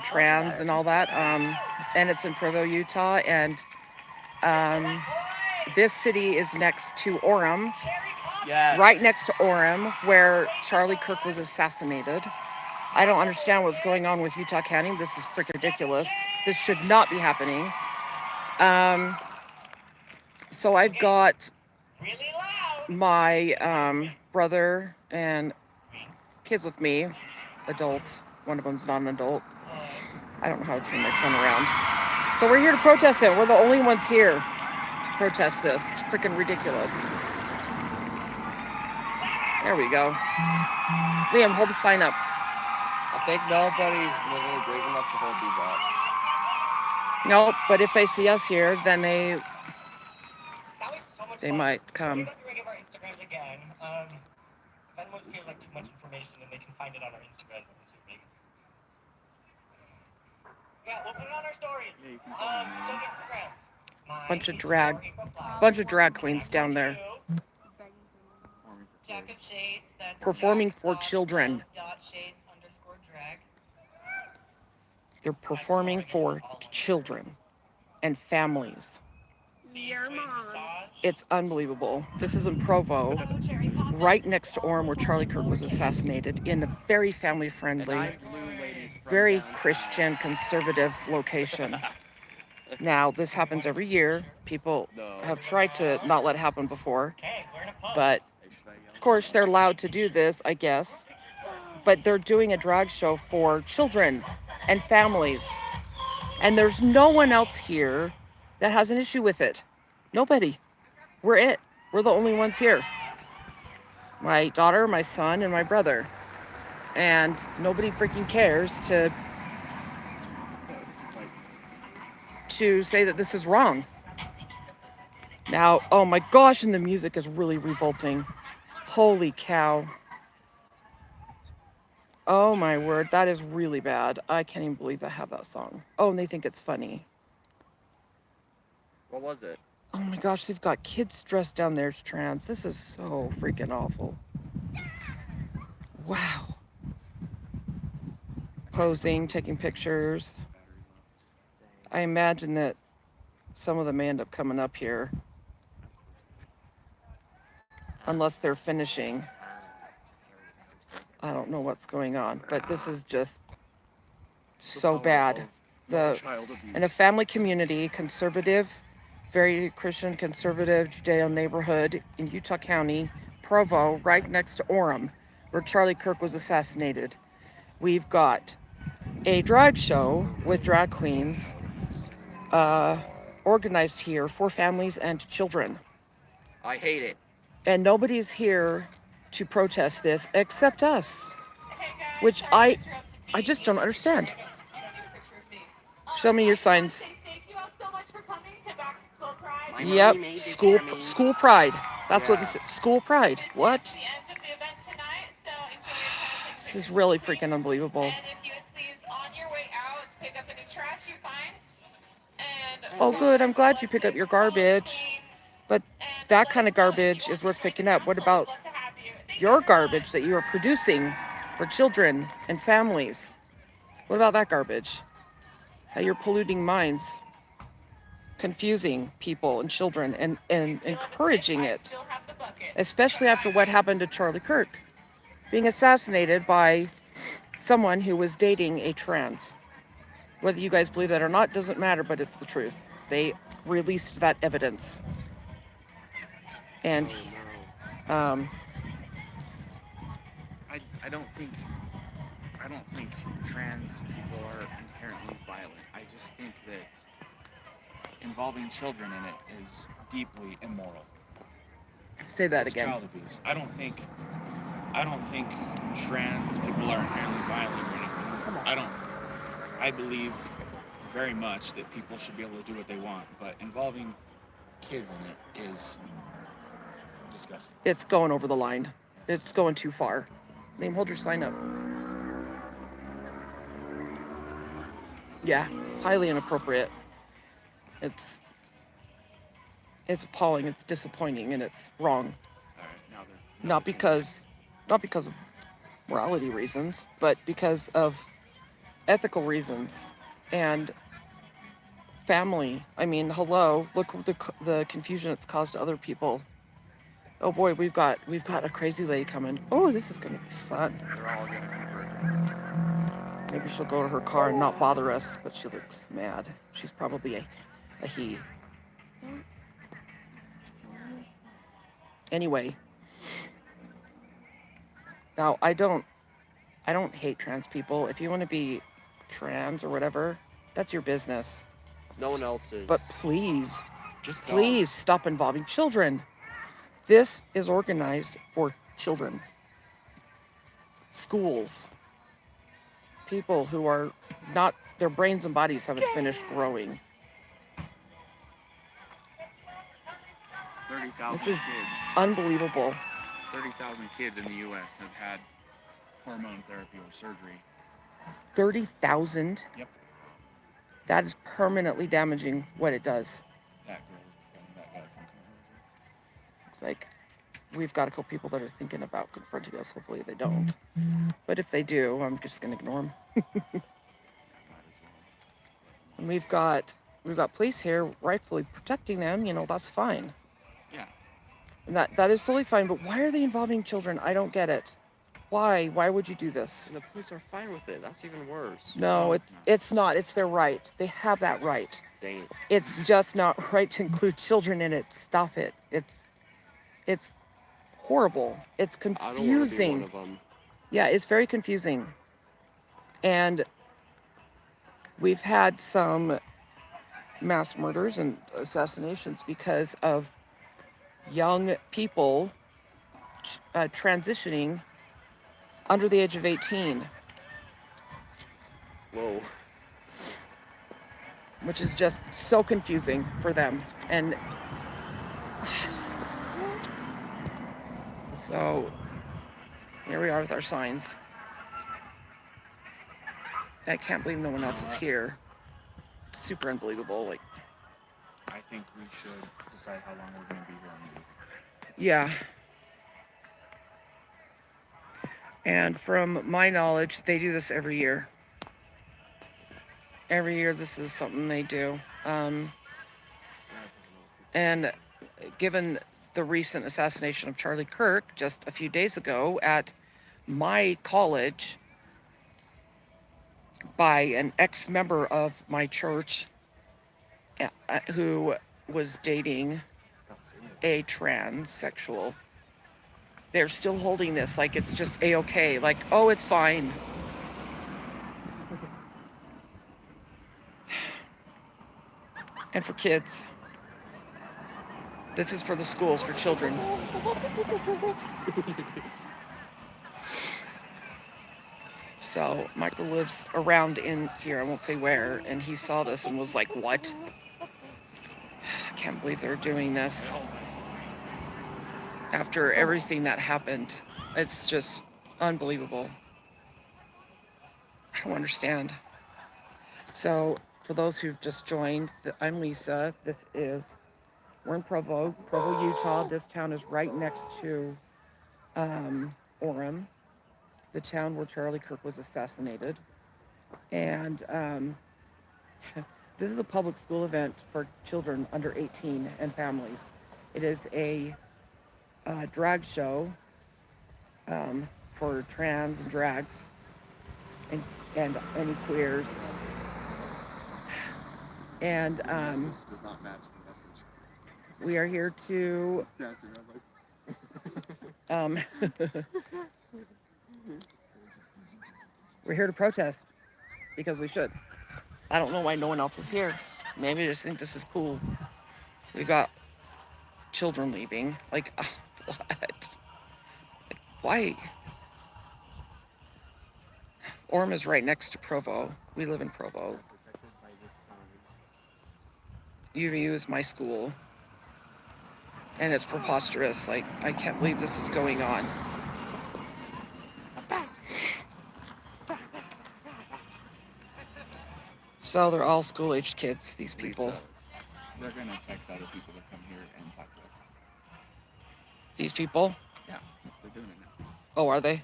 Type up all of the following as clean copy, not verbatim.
trans and all that. And it's in Provo, Utah. And this city is next to Orem, right next to Orem, where Charlie Kirk was assassinated. I don't understand what's going on with Utah County. This is freaking ridiculous. This should not be happening. So I've got my brother and kids with me, adults. One of them's not an adult. I don't know how to turn my phone around. So we're here to protest it. We're the only ones here to protest this. It's freaking ridiculous. There we go. Liam, hold the sign up. I think nobody's literally brave enough to hold these up. Nope, but if they see us here, then they might come. Bunch of drag queens down there. Performing for children. They're performing for children and families. Your mom. It's unbelievable. This is in Provo, right next to Orem, where Charlie Kirk was assassinated, in a very family-friendly, very Christian, conservative location. Now, this happens every year. People have tried to not let it happen before, but of course they're allowed to do this, I guess. But they're doing a drag show for children and families. And there's no one else here that has an issue with it. Nobody. We're it. We're the only ones here. My daughter, my son, and my brother. And nobody freaking cares to say that this is wrong. Now, oh my gosh, and the music is really revolting. Holy cow. Oh my word, that is really bad. I can't even believe I have that song. Oh, and they think it's funny. What was it? Oh my gosh, they've got kids dressed down there as trans. This is so freaking awful. Wow. Posing, taking pictures. I imagine that some of them may end up coming up here. Unless they're finishing. I don't know what's going on, but this is just so bad. In a family community, conservative, very Christian, conservative, Judeo neighborhood in Utah County, Provo, right next to Orem, where Charlie Kirk was assassinated. We've got a drag show with drag queens organized here for families and children. I hate it. And nobody's here to protest this except us, which I just don't understand. Show me your signs. Thank you all so much for coming to Back to School Pride. Yep, school pride. That's what this is. School pride. What? The end of the event tonight, so enjoy your time. This is really freaking unbelievable. And if you would please, on your way out, pick up any trash you find. And Oh, good. I'm glad you pick up your garbage. But that kind of garbage is worth picking up. What about your garbage that you are producing for children and families? What about that garbage? How you're polluting minds, confusing people and children, and encouraging it, especially after what happened to Charlie Kirk, being assassinated by someone who was dating a trans. Whether you guys believe that or not doesn't matter, but it's the truth. They released that evidence. And I don't think trans people are inherently violent. I just think that involving children in it is deeply immoral. Say that It's again. child abuse. I don't think trans people are inherently violent or anything. I believe very much that people should be able to do what they want, but involving kids in it is disgusting. It's going over the line. It's going too far. Liam, hold your sign up. Yeah, highly inappropriate. It's appalling, it's disappointing, and it's wrong. All right, now Not because of morality reasons, but because of ethical reasons and family. I mean, hello, look at the confusion it's caused to other people. Oh boy, we've got a crazy lady coming. Oh, this is gonna be fun. They're all gonna convert on us. Maybe she'll go to her car and not bother us, but she looks mad. She's probably a he. Anyway, now I don't hate trans people. If you want to be trans or whatever, that's your business. No one else is. But please, just please stop involving children. This is organized for children. Schools. People who are not, their brains and bodies haven't finished growing. 30,000 This is kids. unbelievable. 30,000 kids in the U.S. have had hormone therapy or surgery. 30,000? Yep. That is permanently damaging what it does. That girl was befriending that guy from conversion. It's like, we've got a couple people that are thinking about confronting us. Hopefully they don't. But if they do, I'm just going to ignore them. And we've got police here rightfully protecting them. You know, that's fine. Yeah. And that is totally fine. But why are they involving children? I don't get it. Why? Why would you do this? And the police are fine with it. That's even worse. No, it's not. It's their right. They have that right. Dang it. It's just not right to include children in it. Stop it. It's horrible. It's confusing. I don't want to be one of them. Yeah, it's very confusing. And we've had some mass murders and assassinations because of young people transitioning under the age of 18. Whoa. Which is just so confusing for them. And so here we are with our signs. I can't believe no one else is here. It's super unbelievable. Like, I think we should decide how long we're going to be here on leave. yeah. And from my knowledge, they do this every year. Every year, this is something they do. And given the recent assassination of Charlie Kirk just a few days ago at my college by an ex-member of my church who was dating a transsexual, they're still holding this like it's just a-okay, like, oh, it's fine. And for kids. This is for the schools, for children. So Michael lives around in here, I won't say where, and he saw this and was like, what? I can't believe they're doing this. After everything that happened, it's just unbelievable. I don't understand. So for those who've just joined, I'm Lisa. We're in Provo, Utah. This town is right next to Orem, the town where Charlie Kirk was assassinated. And this is a public school event for children under 18 and families. It is a drag show for trans and drags and any queers. And The message does not match the message. we are here to It's dancing around like. we're here to protest because we should. I don't know why no one else is here. Maybe they just think this is cool. We've got children leaving. Like, what? Like, why? Orem is right next to Provo. We live in Provo. UVU is my school. And it's preposterous. Like, I can't believe this is going on. So they're all school-aged kids, these people. Lisa, they're going to text other people to come here and talk to us. These people? Yeah, they're doing it now. Oh, are they?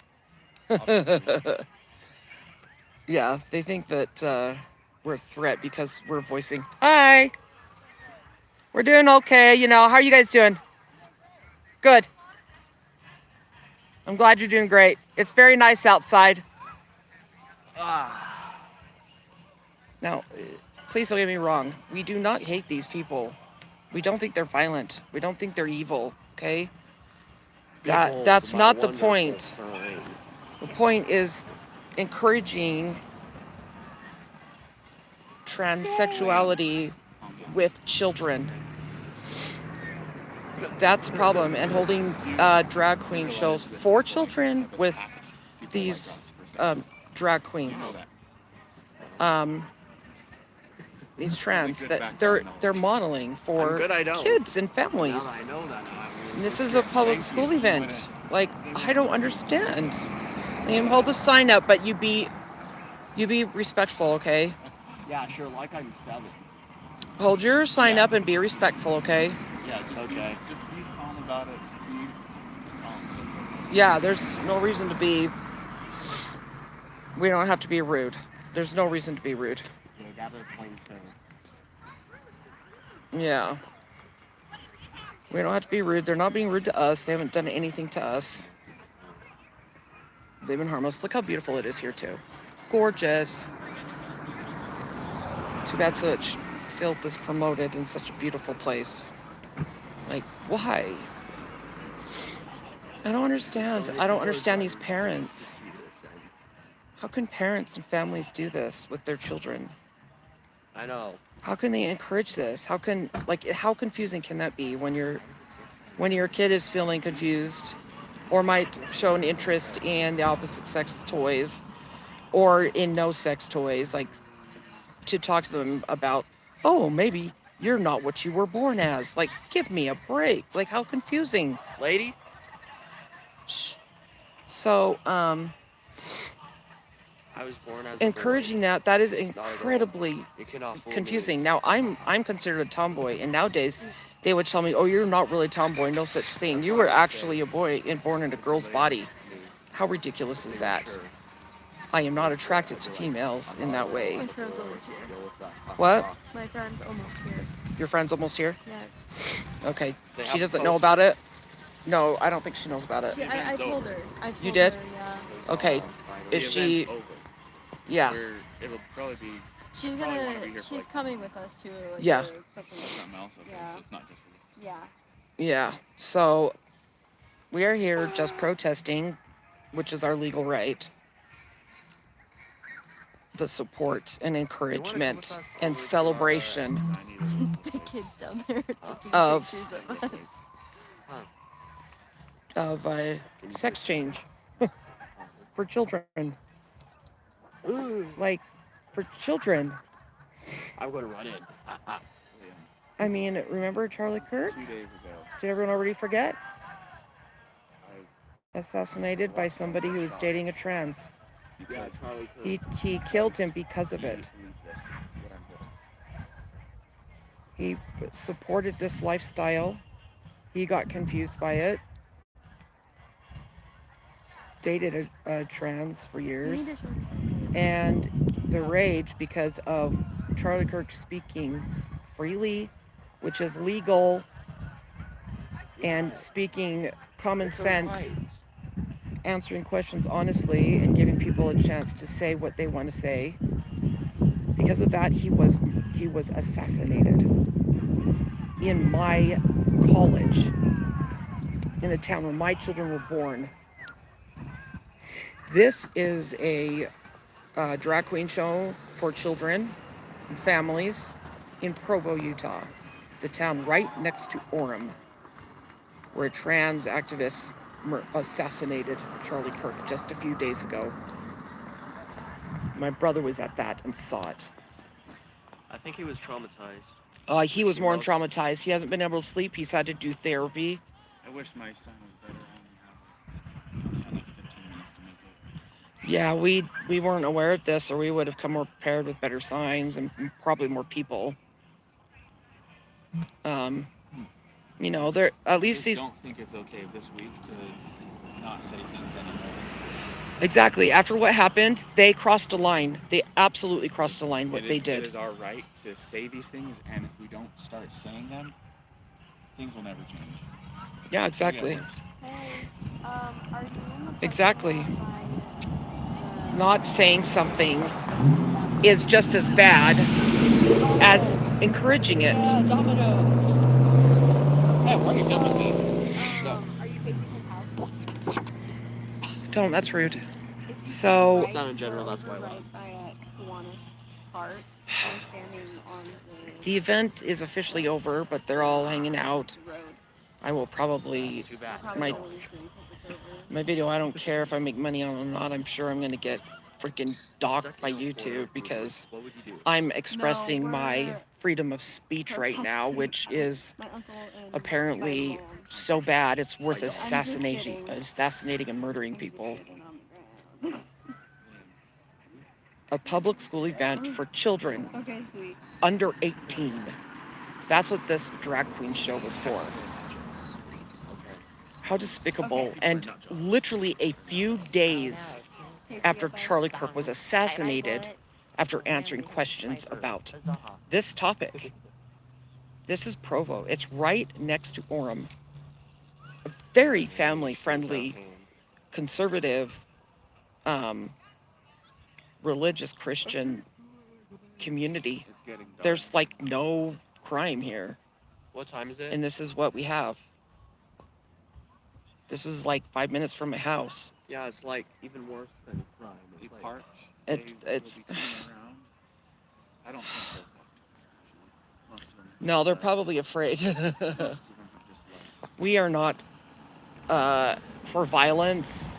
Obviously. Yeah, they think that we're a threat because we're voicing, hi, we're doing okay. You know, how are you guys doing? Good. I'm glad you're doing great. It's very nice outside. Now, please don't get me wrong. We do not hate these people. We don't think they're violent. We don't think they're evil. Okay, that's not the point. The point is encouraging transsexuality with children. That's the problem. And holding drag queen shows for children with these drag queens. These trans that they're modeling for kids and families. And this is a public school event. Like, I don't understand. Hold the sign up, but you be respectful, okay? Yeah, sure, like I'm 7. Hold your sign up and be respectful, okay? Yeah, Okay. Just be calm about it. Just be calm. Yeah, there's no reason to be. We don't have to be rude. There's no reason to be rude. They got their plain too. Yeah. We don't have to be rude. They're not being rude to us. They haven't done anything to us. They've been harmless. Look how beautiful it is here, too. It's gorgeous. Too bad such filth is promoted in such a beautiful place. Like, why? I don't understand. I don't understand these parents. How can parents and families do this with their children? I know. How can they encourage this? How confusing can that be when your kid is feeling confused or might show an interest in the opposite sex toys or in no sex toys, like to talk to them about, oh, maybe you're not what you were born as. Like, give me a break. Like, how confusing. Lady? So, I was born as encouraging that is incredibly you cannot fool confusing. Me. Now, I'm considered a tomboy, and nowadays they would tell me, oh, you're not really tomboy, no such thing. You were actually a boy and born in a girl's body. How ridiculous is that? I am not attracted to females in that way. My friend's almost here. What? My friend's almost here. Your friend's almost here? Yes. Okay. She doesn't know about it? No, I don't think she knows about it. I told her. You did? Her, yeah. Okay. Is she... Yeah. It'll probably be. She's she's coming with us too. Like, Yeah. Something. Something else. Okay, Yeah. so it's not just for this. Yeah. Yeah. So we are here just protesting, which is our legal right. The support and encouragement and celebration The kids down there taking Of- pictures of us. of sex change for children. Like, for children. I'm going to run in. I mean, remember Charlie Kirk? 2 days ago, Did everyone already forget? I Assassinated by somebody who was dating a trans. Yeah, Charlie Kirk. He killed him because of it. He supported this lifestyle. He got confused by it. Dated a trans for You need years. to show me something. And the rage because of Charlie Kirk speaking freely, which is legal, and speaking common sense, answering questions honestly, and giving people a chance to say what they want to say. Because of that, he was assassinated in my college, in the town where my children were born. This is a drag queen show for children and families in Provo, Utah, the town right next to Orem, where a trans activist assassinated Charlie Kirk just a few days ago. My brother was at that and saw it. I think he was traumatized. He was more traumatized. He hasn't been able to sleep. He's had to do therapy. I wish my son was better. I only have like 15 minutes to make it. Yeah, we weren't aware of this, or we would have come more prepared with better signs and probably more people. You know, there at least I these. don't think it's okay this week to not say things anymore. Exactly. After what happened, they crossed a line. They absolutely crossed a line, what they It did. is our right to say these things, and if we don't start saying them, things will never change. Yeah, It'll exactly. get worse. Hey, are you in the parking Exactly. lot by Not saying something is just as bad as encouraging it. Yeah, Domino's. Hey, why are you filming me? are you facing his house? Don't, that's rude. If you So- turn Just sound in general, go that's why I over laughed. right by Kiwanis Park, I'm standing on The event is officially over, but they're all hanging out. road. I will probably, Too bad. Probably My- gonna lose soon 'cause it's over. my video, I don't care if I make money on it or not. I'm sure I'm going to get freaking docked by YouTube because What would you do? I'm expressing my we're freedom of speech right now, protesting. which is My uncle and apparently my mom. so bad it's worth I'm just assassinating kidding. and murdering I'm just people. sitting on the ground. A public school event for children Okay, sweet. under 18. That's what this drag queen show was for. How despicable. Okay. And literally a few days after Charlie Kirk was assassinated, after answering questions about this topic. This is Provo. It's right next to Orem. A very family-friendly, conservative, religious Christian community. It's getting dark. There's like no crime here. What time is it? And this is what we have. This is like 5 minutes from my house. Yeah, it's like even worse than crime. They It's like, parked. It's- They will it's- be coming around. I don't think they'll talk to us, actually. Most of them. No, they're probably afraid. Most of them have just left. We are not for violence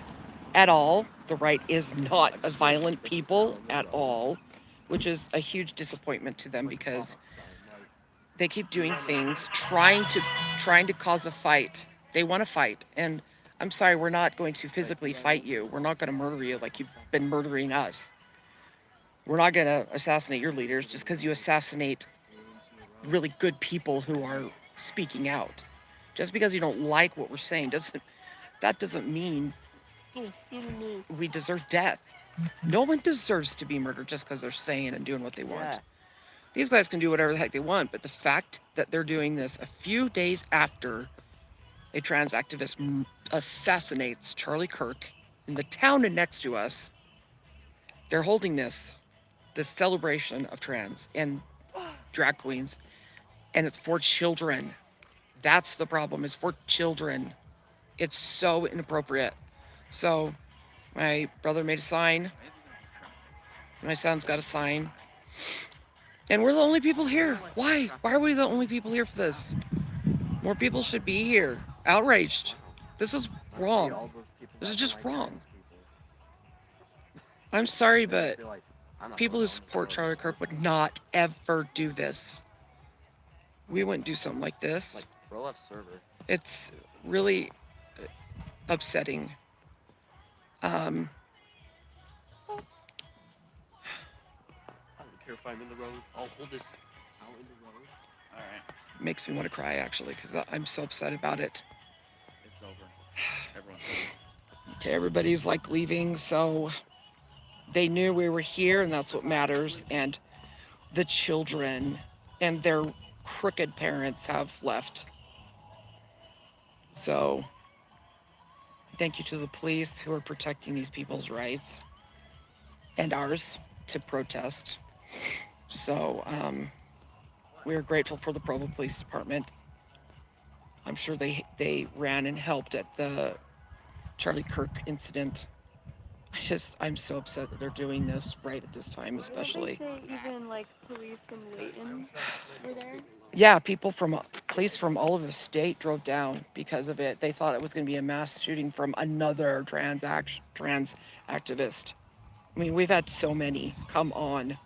at all. The right is not a violent people at all, which is a huge disappointment to them because they keep doing things trying to cause a fight. They want to fight, and I'm sorry, we're not going to physically fight you. We're not going to murder you like you've been murdering us. We're not going to assassinate your leaders just because you assassinate really good people who are speaking out. Just because you don't like what we're saying doesn't mean we deserve death. No one deserves to be murdered just because they're saying and doing what they want. Yeah. These guys can do whatever the heck they want, but the fact that they're doing this a few days after a trans activist assassinates Charlie Kirk in the town next to us, they're holding this celebration of trans and drag queens, and it's for children. That's the problem, it's for children. It's so inappropriate. So my brother made a sign. My son's got a sign. And we're the only people here. Why? Why are we the only people here for this? More people should be here, outraged. This is wrong. This is just wrong. I'm sorry, but people who support Charlie Kirk would not ever do this. We wouldn't do something like this. Like, bro, left server. It's really upsetting. I don't care if I'm in the road. I'll hold this out in the road. All right. Makes me want to cry, actually, because I'm so upset about it. It's over. Everyone's Okay, everybody's like leaving, so they knew we were here, and that's what matters. And the children and their crooked parents have left. So thank you to the police who are protecting these people's rights and ours to protest. So we are grateful for the Provo Police Department. I'm sure they ran and helped at the Charlie Kirk incident. I'm so upset that they're doing this right at this time, especially. Did they say even like police from Layton were there? Yeah, police from all over the state drove down because of it. They thought it was going to be a mass shooting from another trans activist. I mean, we've had so many. Come on.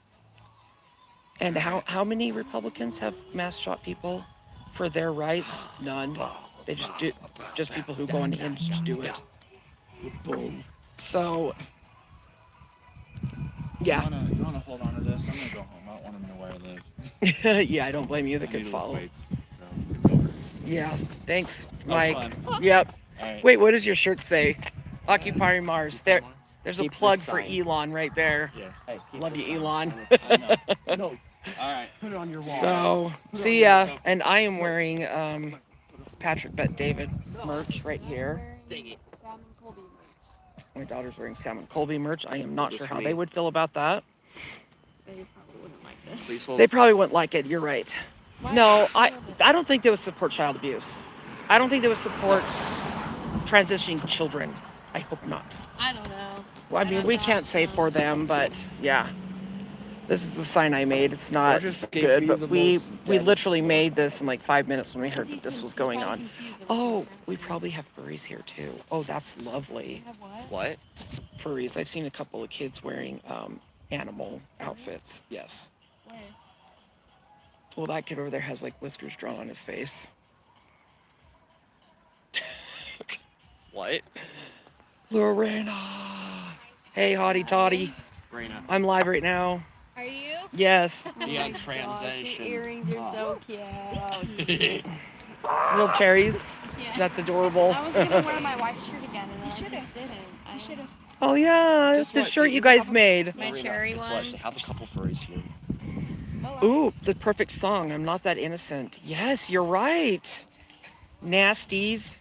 And how many Republicans have mass shot people for their rights? None. They just people who go on Hinge to do it. Boom. So, yeah. You wanna hold on to this? I'm gonna go home. I don't want to know where I live. Yeah, I don't blame you. They I could need to lift follow. weights, so it's over. Yeah, thanks, That was Mike. fun. Yep. All right. Wait, what does your shirt say? Occupying Mars. There There's a Keep the plug for sign. Elon right there. Yes. Hey, keep Love the you, sign. Elon. I know. No. All right. Put it on your wall. So, see ya. And I am wearing Patrick Bet David merch right here. Dang it. Sam and Colby merch. My daughter's wearing Sam and Colby merch. I am not Just sure for how me. they would feel about that. They probably wouldn't like this. Please hold. They probably wouldn't like it. You're right. Why No, would I they love it? don't think they would support child abuse. I don't think they would support transitioning children. I hope not. I don't know. Well, I mean, we can't say for them, but yeah. This is a sign I made. It's not just gave good, me but the we most literally dense made this in like 5 minutes when we heard that this was going on. Confused of what's Oh, happening. we probably have furries here too. Oh, that's lovely. Have what? What? Furries. I've seen a couple of kids wearing animal outfits. Yes. Where? Well, that kid over there has like whiskers drawn on his face. What? Lorena. Hey, hottie toddy. Raina. I'm live right now. Are you? Yes. Oh Be my on gosh, transition. the earrings are so cute. Little cherries. Yeah. That's adorable. I was gonna wear my white shirt again, and then I just didn't. I should have. Oh yeah, Guess it's the what? shirt Dude, you you guys have a- made. My Marina, cherry guess one. what? I have a couple furries here. Ooh, the perfect song. I'm not that innocent. Yes, you're right. Nasties.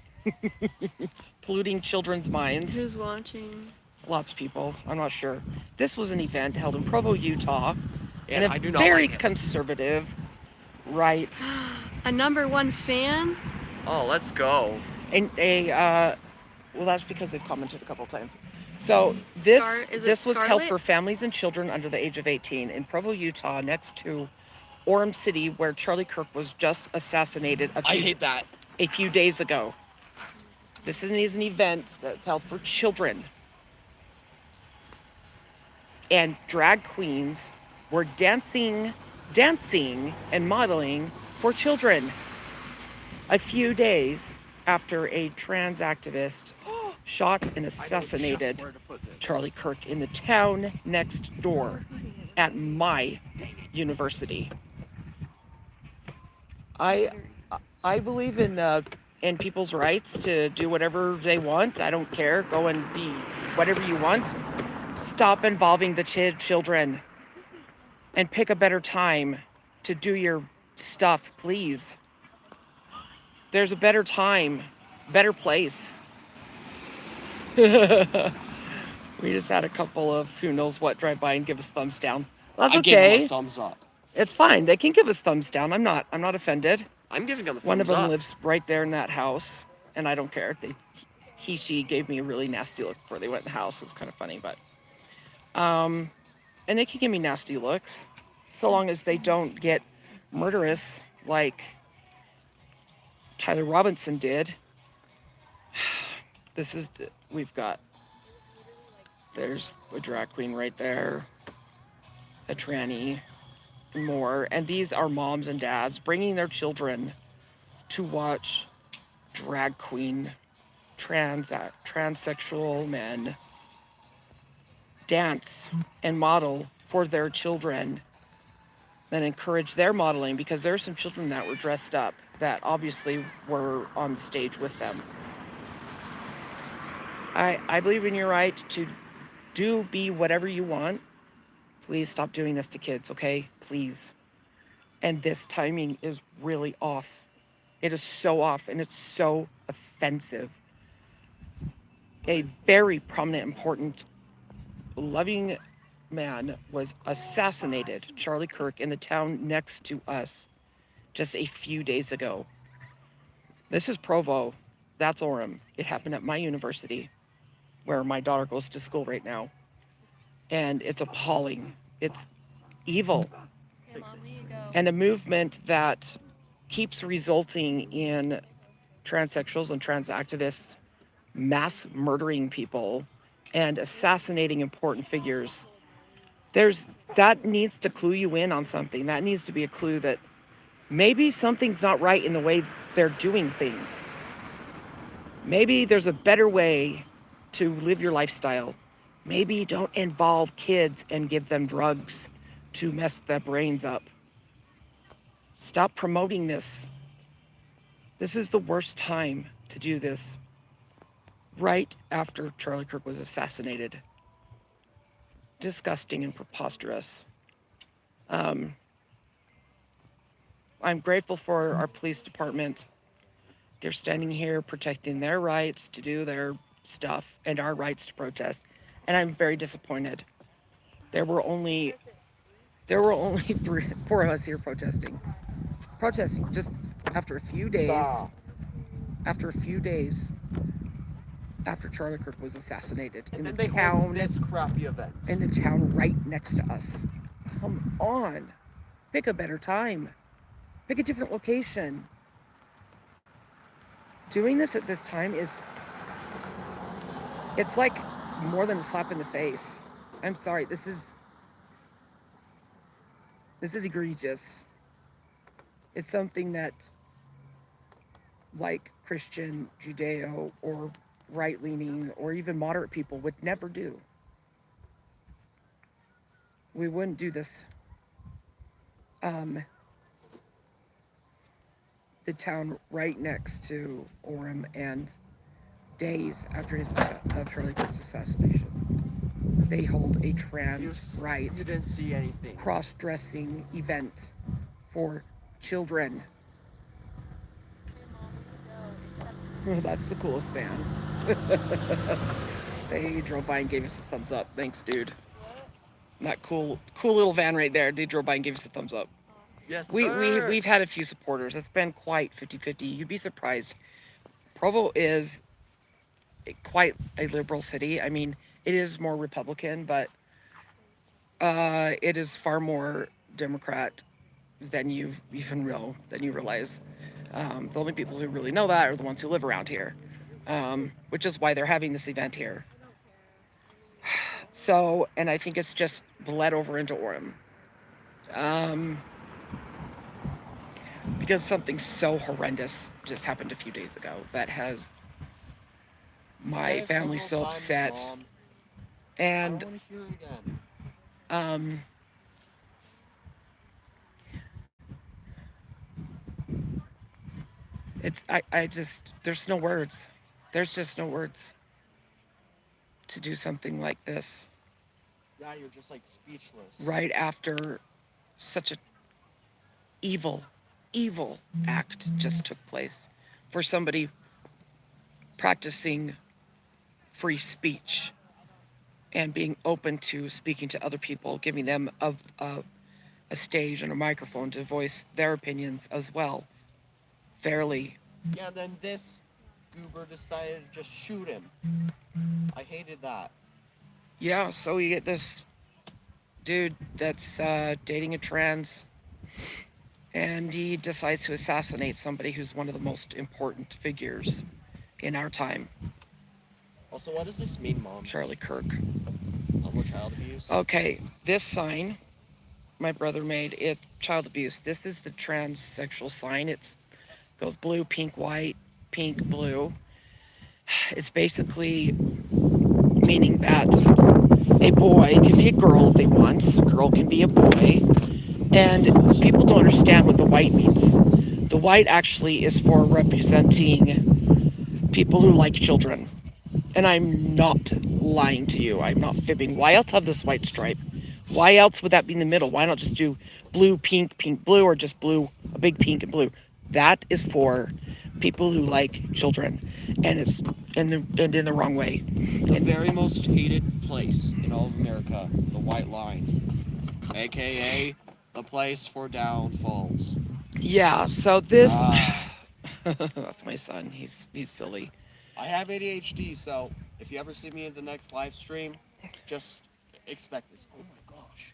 Polluting children's minds. Who's watching? Lots of people. I'm not sure. This was an event held in Provo, Utah. And in I a do not very like it. conservative, right? A #1 fan? Oh, let's go. And well, that's because they've commented a couple times. So this Is it this was held Scarlet? for families and children under the age of 18 in Provo, Utah, next to Orem City, where Charlie Kirk was just assassinated I hate that. a few days ago. This is an event that's held for children. And drag queens were dancing and modeling for children a few days after a trans activist shot and assassinated Charlie Kirk in the town next door at my university. I believe in people's rights to do whatever they want. I don't care. Go and be whatever you want. Stop involving the children and pick a better time to do your stuff, please. There's a better time, better place. We just had a couple of who knows what drive by and give us thumbs down. That's I gave him okay. a thumbs up. It's fine. They can give us thumbs down. I'm not offended. I'm giving him a thumbs One of them up. lives right there in that house, and I don't care. She gave me a really nasty look before they went in the house. It was kind of funny, but and they can give me nasty looks, so long as they don't get murderous like Tyler Robinson did. There's a drag queen right there, a tranny, and more. And these are moms and dads bringing their children to watch drag queen, transsexual men dance and model for their children and encourage their modeling, because there are some children that were dressed up that obviously were on the stage with them. I believe in your right to be whatever you want. Please stop doing this to kids, okay? Please. And this timing is really off. It is so off, and it's so offensive. A very prominent, important, loving man was assassinated, Charlie Kirk, in the town next to us just a few days ago. This is Provo. That's Orem. It happened at my university, where my daughter goes to school right now. And it's appalling. It's evil. Hey, Mom, there you go. And a movement that keeps resulting in transsexuals and trans activists mass murdering people and assassinating important figures. That needs to clue you in on something. That needs to be a clue that maybe something's not right in the way they're doing things. Maybe there's a better way to live your lifestyle. Maybe don't involve kids and give them drugs to mess their brains up. Stop promoting this. This is the worst time to do this. Right after Charlie Kirk was assassinated. disgusting and preposterous. I'm grateful for our police department. They're standing here protecting their rights to do their stuff and our rights to protest. And I'm very disappointed. There were only 4 of us here protesting just after a few days. After a few days after Charlie Kirk was assassinated And in then the they hold town, this crappy event. in the town right next to us. Come on, pick a better time, pick a different location. Doing this at this time it's like more than a slap in the face. I'm sorry, this is egregious. It's something that, like, Christian, Judeo, or right-leaning, or even moderate people would never do. We wouldn't do this. The town right next to Orem, and days after Charlie Kirk's assassination, they hold a trans You didn't see anything. cross-dressing event for children. That's the coolest van. They drove by and gave us a thumbs up. Thanks, dude. That cool little van right there. They drove by and gave us a thumbs up. Yes, We've had a few supporters. It's been quite 50-50. You'd be surprised. Provo is quite a liberal city. I mean, it is more Republican, but it is far more Democrat than you realize. The only people who really know that are the ones who live around here, which is why they're having this event here. So, and I think it's just bled over into Orem. Because something so horrendous just happened a few days ago that has my family so upset. Mom. And I don't want to hear it again. There's no words. There's just no words to do something like this Yeah, you're just like speechless. right after such a evil act just took place for somebody practicing free speech and being open to speaking to other people, giving them a stage and a microphone to voice their opinions as well, fairly. Yeah, then this goober decided to just shoot him. I hated that. Yeah, so you get this dude that's dating a trans, and he decides to assassinate somebody who's one of the most important figures in our time, Also, what does this mean, Mom? Charlie Kirk. Level of child abuse? Okay, this sign my brother made, it child abuse. This is the transsexual sign. It goes blue, pink, white, pink, blue. It's basically meaning that a boy can be a girl if they want, a girl can be a boy, and people don't understand what the white means. The white actually is for representing people who like children. And I'm not lying to you. I'm not fibbing. Why else have this white stripe? Why else would that be in the middle? Why not just do blue, pink, pink, blue, or just blue, a big pink and blue? That is for people who like children, and it's in the wrong way. The very most hated place in all of America, the White Line, aka the place for downfalls. Yeah. So this, that's my son. He's silly. I have ADHD, so if you ever see me in the next live stream, just expect this. Oh my gosh.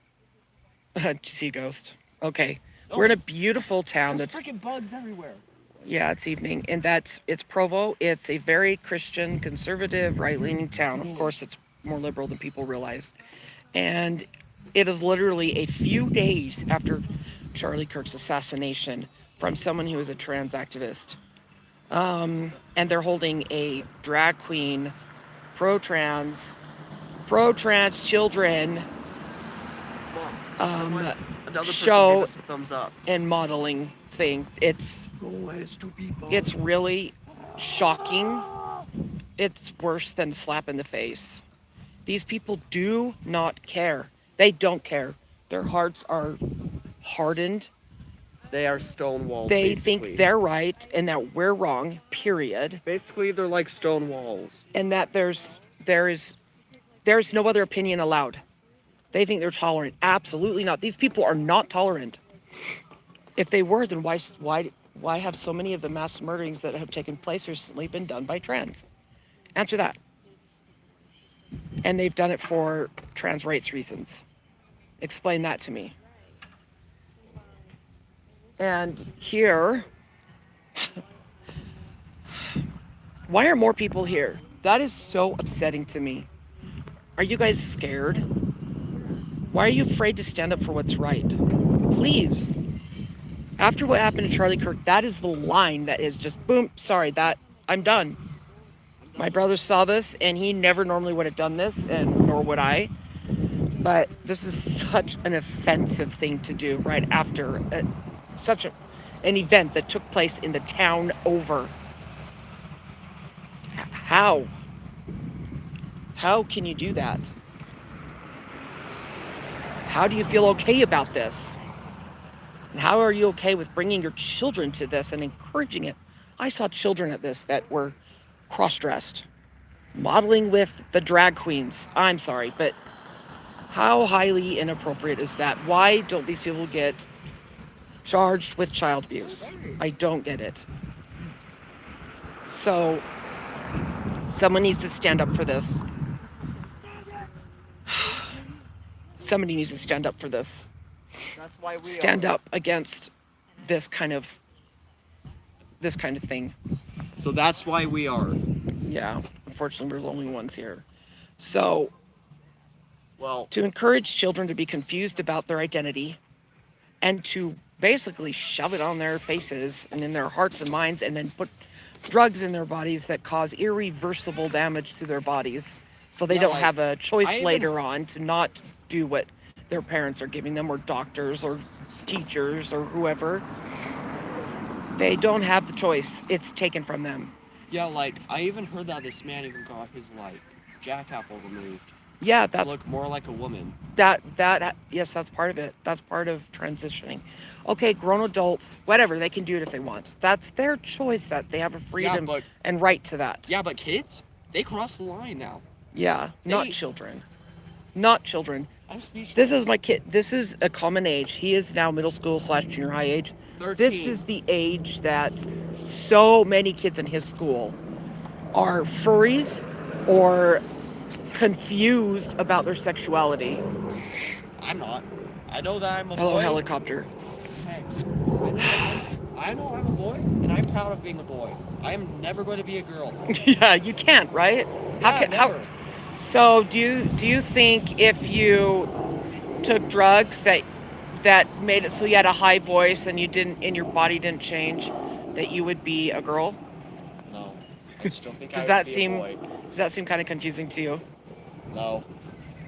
Did you see a ghost? Okay. No. We're in a beautiful town There's that's freaking bugs everywhere. Yeah, it's evening, and it's Provo. It's a very Christian, conservative, right-leaning town. Of course, it's more liberal than people realize. And it is literally a few days after Charlie Kirk's assassination from someone who is a trans activist. And they're holding a drag queen, pro-trans children Another person show gave us a thumbs up. and modeling thing. It's really shocking. It's worse than a slap in the face. These people do not care. They don't care. Their hearts are hardened. They are stone walls. They basically. think they're right and that we're wrong, period. Basically, they're like stone walls. And that there's no other opinion allowed. They think they're tolerant. Absolutely not. These people are not tolerant. If they were, then why have so many of the mass murderings that have taken place recently been done by trans? Answer that. And they've done it for trans rights reasons. Explain that to me. And here, why are more people here? That is so upsetting to me. Are you guys scared? Why are you afraid to stand up for what's right? Please. After what happened to Charlie Kirk, that is the line that is just boom, sorry, that I'm done. My brother saw this and he never normally would have done this, and nor would I. But this is such an offensive thing to do right after an event that took place in the town over. How? How can you do that? How do you feel okay about this? And how are you okay with bringing your children to this and encouraging it? I saw children at this that were cross-dressed, modeling with the drag queens. I'm sorry, but how highly inappropriate is that? Why don't these people get charged with child abuse? I don't get it. So, someone needs to stand up for this. Somebody needs to stand up for this. That's why we Stand up against this kind of thing. So that's why we are. Yeah, unfortunately, we're the only ones here. So, Well, to encourage children to be confused about their identity and to basically shove it on their faces and in their hearts and minds, and then put drugs in their bodies that cause irreversible damage to their bodies, so they Yeah, don't like, have a choice I even- later on to not do what their parents are giving them, or doctors or teachers or whoever. They don't have the choice. It's taken from them. yeah, like I even heard that this man even got his like jackapple removed Yeah, to that's look more like a woman. yes, that's part of it. That's part of transitioning. Okay, grown adults, whatever, they can do it if they want. That's their choice, that they have a freedom but- and right to that. Yeah, but kids, they cross the line now. Yeah, not They- children. Not children. I'm speechless. This is my kid. This is a common age. He is now middle school / junior high age. 13. This is the age that so many kids in his school are furries or confused about their sexuality. I'm not. I know that I'm a Hello, boy. helicopter. Hey, I know I'm a boy, and I'm proud of being a boy. I am never going to be a girl. Yeah, you can't, right? Yeah, never. So do you think if you took drugs that made it so you had a high voice and your body didn't change, that you would be a girl? No. I still think Does I that would be seem a boy. does that seem kind of confusing to you? No.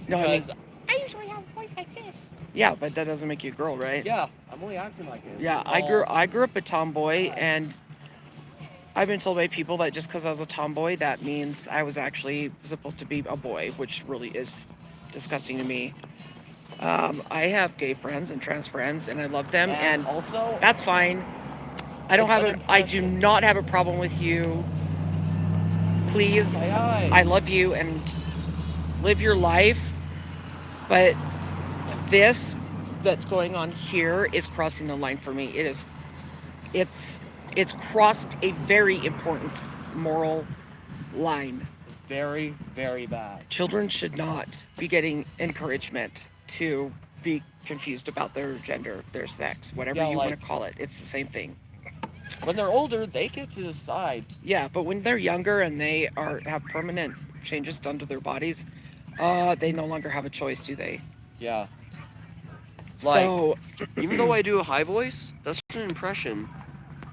No, I mean, Because I usually have a voice like this. yeah, but that doesn't make you a girl, right? yeah, I'm only acting like it. Yeah, I grew up a tomboy, and I've been told by people that just because I was a tomboy, that means I was actually supposed to be a boy, which really is disgusting to me. I have gay friends and trans friends, and I love them, and also, that's fine. I do not have a problem with you. Please, I love you and live your life, but this that's going on here is crossing the line for me. It's crossed a very important moral line. very, very bad. Children should not be getting encouragement to be confused about their gender, their sex, whatever Yeah, you want like- to call it. It's the same thing. When they're older, they get to decide. Yeah, but when they're younger and they have permanent changes done to their bodies, they no longer have a choice, do they? Yeah. So, Even though I do a high voice, that's an impression,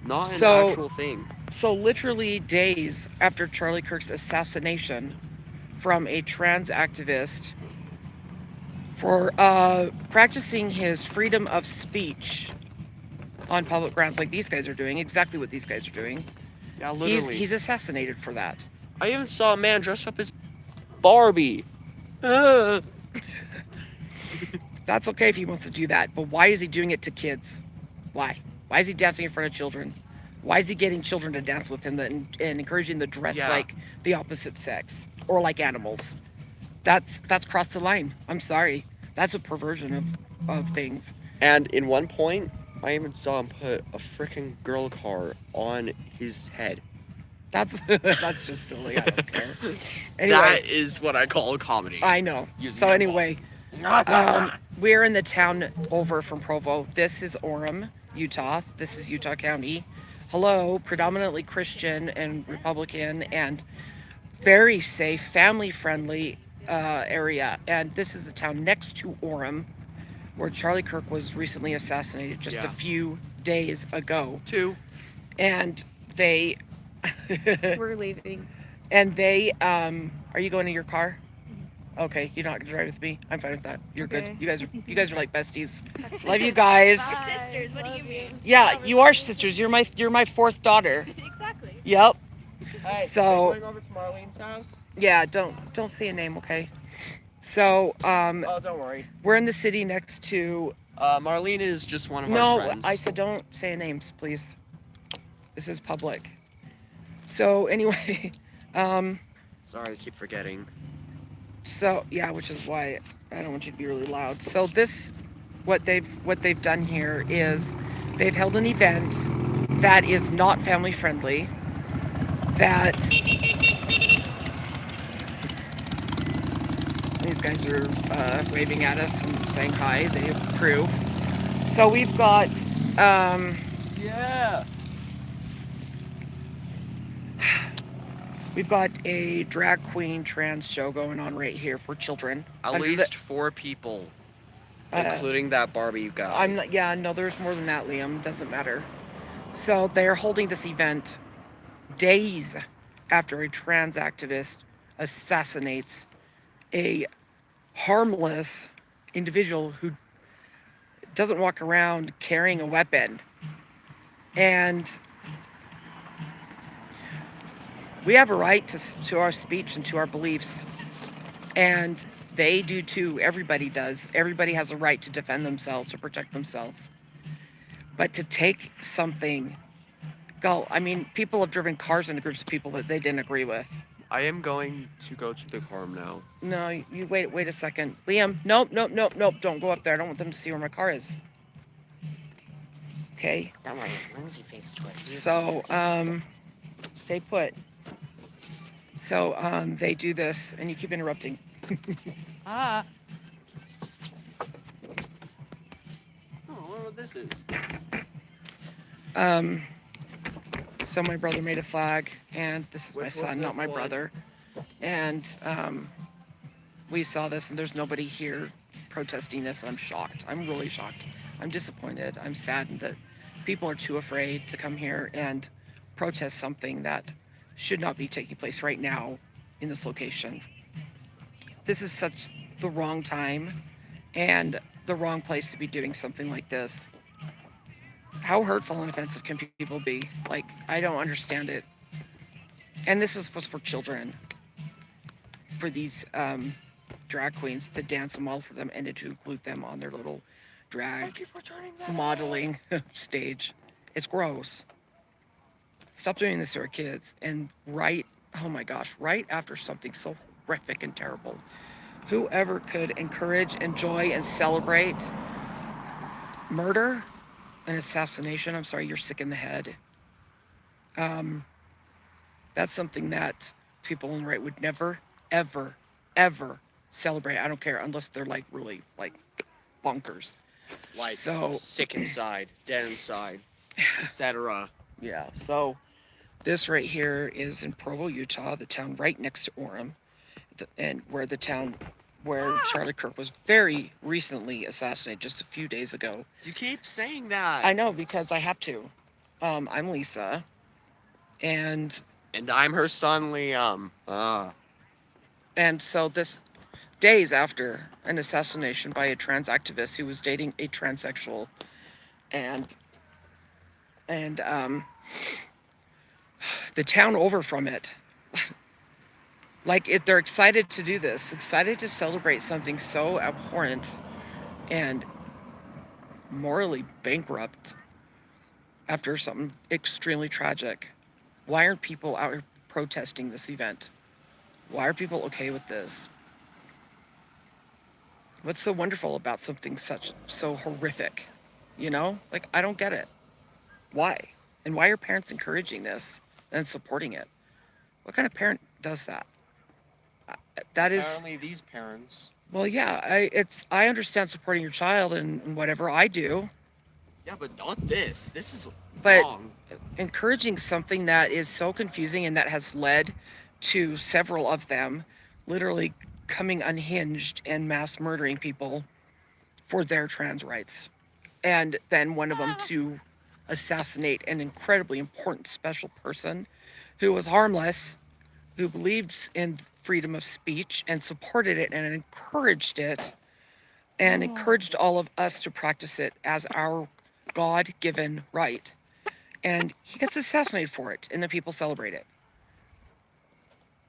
not an So- actual thing. so literally days after Charlie Kirk's assassination from a trans activist for practicing his freedom of speech on public grounds, like these guys are doing, exactly what these guys are doing. Yeah, literally. He's assassinated for that. I even saw a man dressed up as Barbie That's okay if he wants to do that, but why is he doing it to kids? Why? Why is he dancing in front of children? Why is he getting children to dance with him and encouraging them to dress Yeah. like the opposite sex or like animals? That's crossed the line. I'm sorry. That's a perversion of things. And in one point, I even saw him put a freaking girl car on his head. That's that's just silly. I don't care. Anyway, That is what I call comedy. I know. Using So your anyway, we're in the town over from Provo. This is Orem, Utah. This is Utah County. Hello, predominantly Christian and Republican and very safe, family-friendly area. And this is the town next to Orem, where Charlie Kirk was recently assassinated just a Yeah. few days ago. 2. And they We're leaving. and they are you going to your car? Okay, you're not gonna drive with me. I'm fine with that. You're Okay. good. You guys are like besties. Love you guys. Bye. Sisters, what do you Love mean? Yeah, you are sisters. You're my fourth daughter. Exactly. Yep. Hey, So- we're going over to Marlene's house? Yeah, don't say a name, okay? So Oh, don't worry. we're in the city next to Marlene is just one of our no, friends. I said don't say names, please. This is public. So anyway, Sorry, I keep forgetting. so yeah, which is why I don't want you to be really loud. So this, what they've done here is they've held an event that is not family friendly. That these guys are waving at us and saying hi. They approve. So we've got Yeah. we've got a drag queen trans show going on right here for children. At Under the- least 4 people, including that Barbie guy. I'm not. Yeah, no, there's more than that, Liam. Doesn't matter. So they're holding this event days after a trans activist assassinates a harmless individual who doesn't walk around carrying a weapon. And we have a right to our speech and to our beliefs. And they do too. Everybody does. Everybody has a right to defend themselves, to protect themselves. But to take something, I mean, people have driven cars into groups of people that they didn't agree with. I am going to go to the farm now. No, you wait a second. Liam, nope. Don't go up there. I don't want them to see where my car is. Okay? Don't worry, as long as you face towards you. So, stay put. So, they do this, and you keep interrupting. Ah. Oh, I wonder what this is. So my brother made a flag, and this is my Which son, was not this my one? brother. And we saw this, and there's nobody here protesting this. I'm shocked. I'm really shocked. I'm disappointed. I'm saddened that people are too afraid to come here and protest something that should not be taking place right now in this location. This is such the wrong time and the wrong place to be doing something like this. How hurtful and offensive can people be? Like, I don't understand it. And this was for children, for these drag queens to dance a model for them and to include them on their little drag modeling stage. It's gross. Stop doing this to our kids. And oh my gosh, right after something so horrific and terrible, whoever could encourage, enjoy, and celebrate murder and assassination, I'm sorry, you're sick in the head. That's something that people on the right would never, ever, ever celebrate. I don't care unless they're like really like bonkers. Like, So- sick inside, dead inside, etc. Yeah, so this right here is in Provo, Utah, the town right next to Orem, and where Charlie Kirk was very recently assassinated just a few days ago. You keep saying that. I know, because I have to. I'm Lisa, and I'm her son, Liam. so this days after an assassination by a trans activist who was dating a transsexual, and the town over from it Like, if they're excited to do this, excited to celebrate something so abhorrent and morally bankrupt after something extremely tragic. Why aren't people out here protesting this event? Why are people okay with this? What's so wonderful about something so horrific? You know? Like, I don't get it. Why? And why are parents encouraging this and supporting it? What kind of parent does that? That is, Apparently, these parents. well, yeah, I understand supporting your child and whatever I do, Yeah, but not this. This is but wrong. encouraging something that is so confusing and that has led to several of them literally coming unhinged and mass murdering people for their trans rights. And then one of them to assassinate an incredibly important special person who was harmless, who believes in freedom of speech and supported it and encouraged it and encouraged all of us to practice it as our God-given right. And he gets assassinated for it, and the people celebrate it.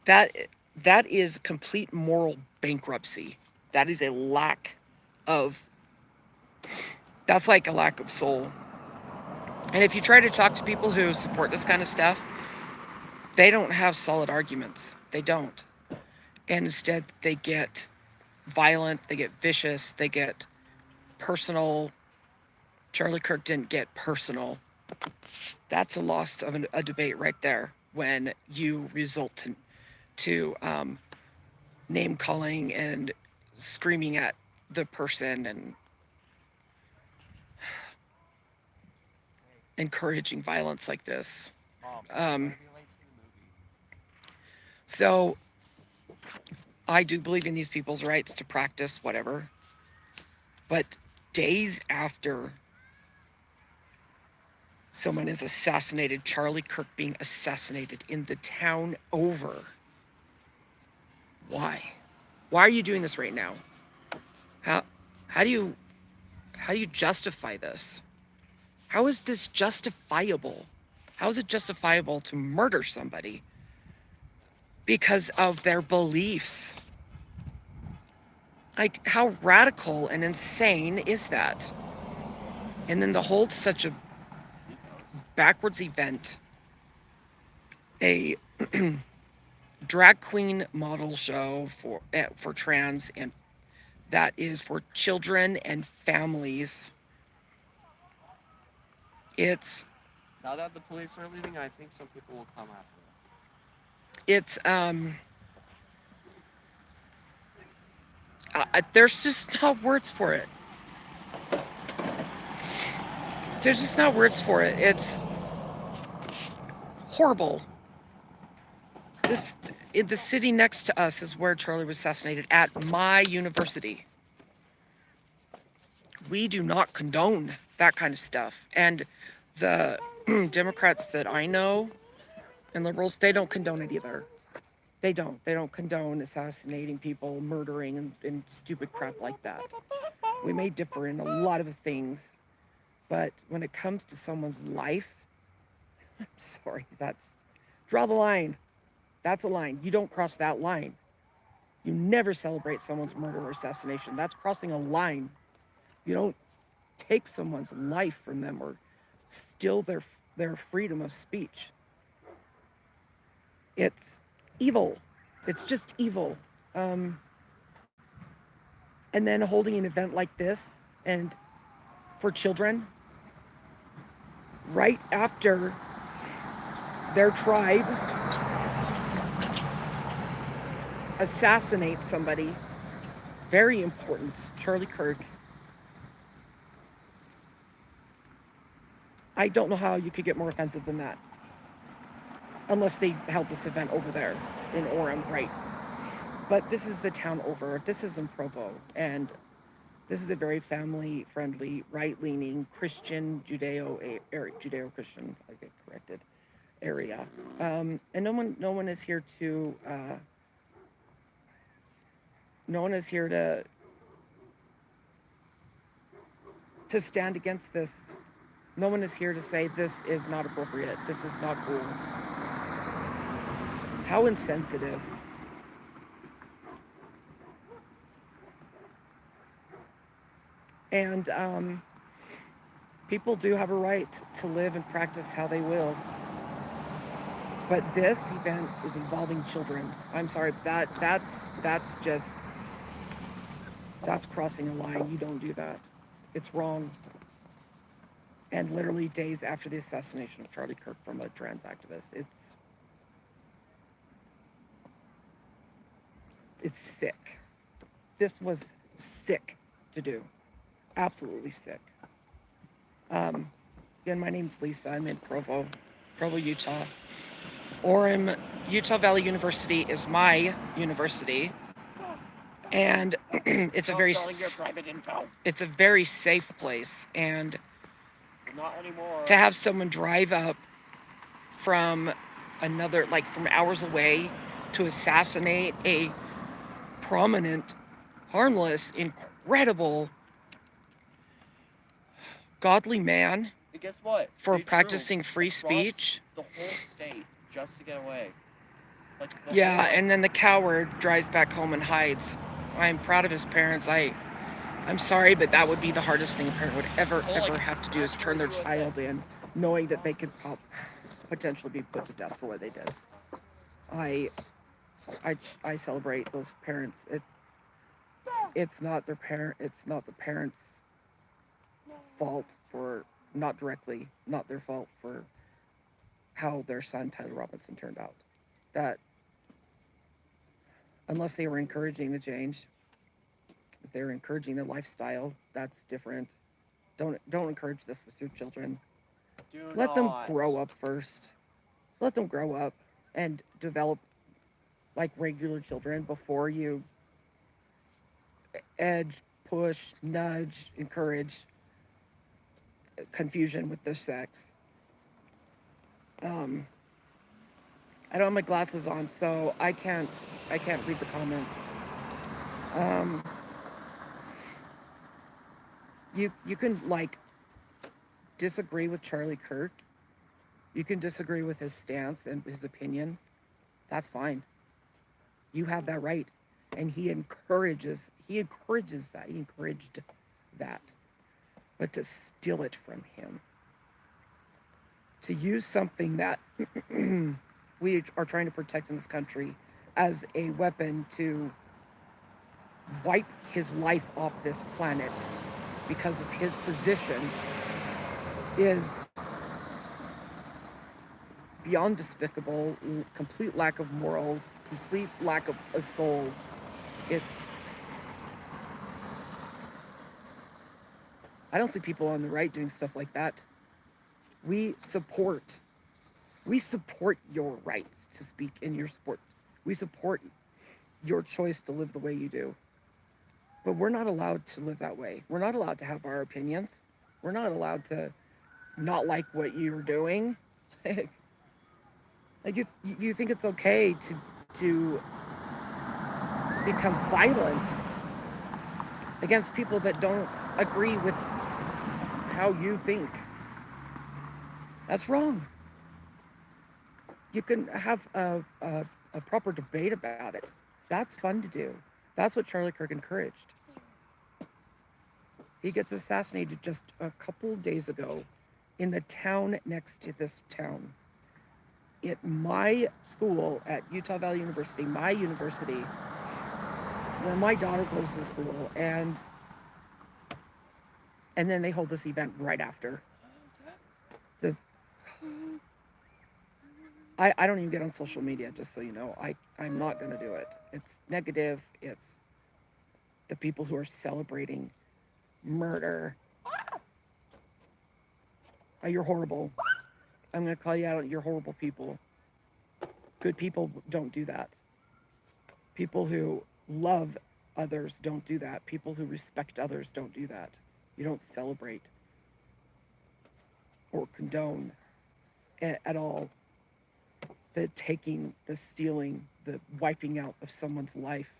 That is complete moral bankruptcy. That is a lack of, that's like a lack of soul. And if you try to talk to people who support this kind of stuff, they don't have solid arguments. They don't. And instead, they get violent, they get vicious, they get personal. Charlie Kirk didn't get personal. That's a loss of a debate right there when you result to name calling and screaming at the person and encouraging violence like this. So I do believe in these people's rights to practice whatever. But days after someone is assassinated, Charlie Kirk being assassinated in the town over. Why? Why are you doing this right now? How do you justify this? How is this justifiable? How is it justifiable to murder somebody because of their beliefs? Like, how radical and insane is that? And then to hold such a backwards event, a drag queen model show for trans, and that is for children and families. It's Now that the police are leaving, I think some people will come after. There's just not words for it. There's just not words for it. It's horrible. The city next to us is where Charlie was assassinated, at my university. We do not condone that kind of stuff. And the Democrats that I know and liberals, they don't condone it either. They don't. They don't condone assassinating people, murdering, and stupid crap like that. We may differ in a lot of things, but when it comes to someone's life, I'm sorry, draw the line. That's a line. You don't cross that line. You never celebrate someone's murder or assassination. That's crossing a line. You don't take someone's life from them or steal their freedom of speech. It's evil. It's just evil. And then holding an event like this and for children right after their tribe assassinates somebody very important, Charlie Kirk. I don't know how you could get more offensive than that. Unless they held this event over there in Orem, right? But this is the town over. This is in Provo. And this is a very family-friendly, right-leaning Christian, Judeo-Christian, I get corrected, area. And no one is here to stand against this. No one is here to say this is not appropriate. This is not cool. How insensitive. And people do have a right to live and practice how they will. But this event is involving children. I'm sorry, that's crossing a line. You don't do that. It's wrong. And literally days after the assassination of Charlie Kirk from a trans activist, it's sick. This was sick to do. Absolutely sick. Again, my name's Lisa. I'm in Provo, Utah. Orem, Utah Valley University is my university, and it's a very private info. it's a very safe place. And Not anymore. to have someone drive up from from hours away to assassinate a prominent, harmless, incredible, godly man And guess what? for They practicing drove free across speech. the whole state just to get away. Like the Yeah, whole, and then the coward drives back home and hides. I'm proud of his parents. I'm sorry, but that would be the hardest thing a parent would ever have to do, is turn their child in, knowing that they could potentially be put to death for what they did. I celebrate those parents. It's not the parents' fault for not their fault for how their son Tyler Robinson turned out. That unless they were encouraging the change, if they're encouraging the lifestyle, that's different. Don't encourage this with your children. Let them grow up first. Let them grow up and develop like regular children before you edge, push, nudge, encourage confusion with their sex. I don't have my glasses on, so I can't read the comments. You can like disagree with Charlie Kirk. You can disagree with his stance and his opinion. That's fine. You have that right. And he encouraged that. But to steal it from him, to use something that we are trying to protect in this country as a weapon to wipe his life off this planet because of his position is beyond despicable, complete lack of morals, complete lack of a soul. I don't see people on the right doing stuff like that. We support your rights to speak in your sport. We support your choice to live the way you do. But we're not allowed to live that way. We're not allowed to have our opinions. We're not allowed to not like what you're doing. Like you think it's okay to become violent against people that don't agree with how you think. That's wrong. You can have a proper debate about it. That's fun to do. That's what Charlie Kirk encouraged. He gets assassinated just a couple of days ago in the town next to this town. At my school at Utah Valley University, my university, where my daughter goes to school, and then they hold this event right after. I don't even get on social media, just so you know. I'm not going to do it. It's negative. It's the people who are celebrating murder. You're horrible. I'm going to call you out. You're horrible people. Good people don't do that. People who love others don't do that. People who respect others don't do that. You don't celebrate or condone at all the taking, the stealing, the wiping out of someone's life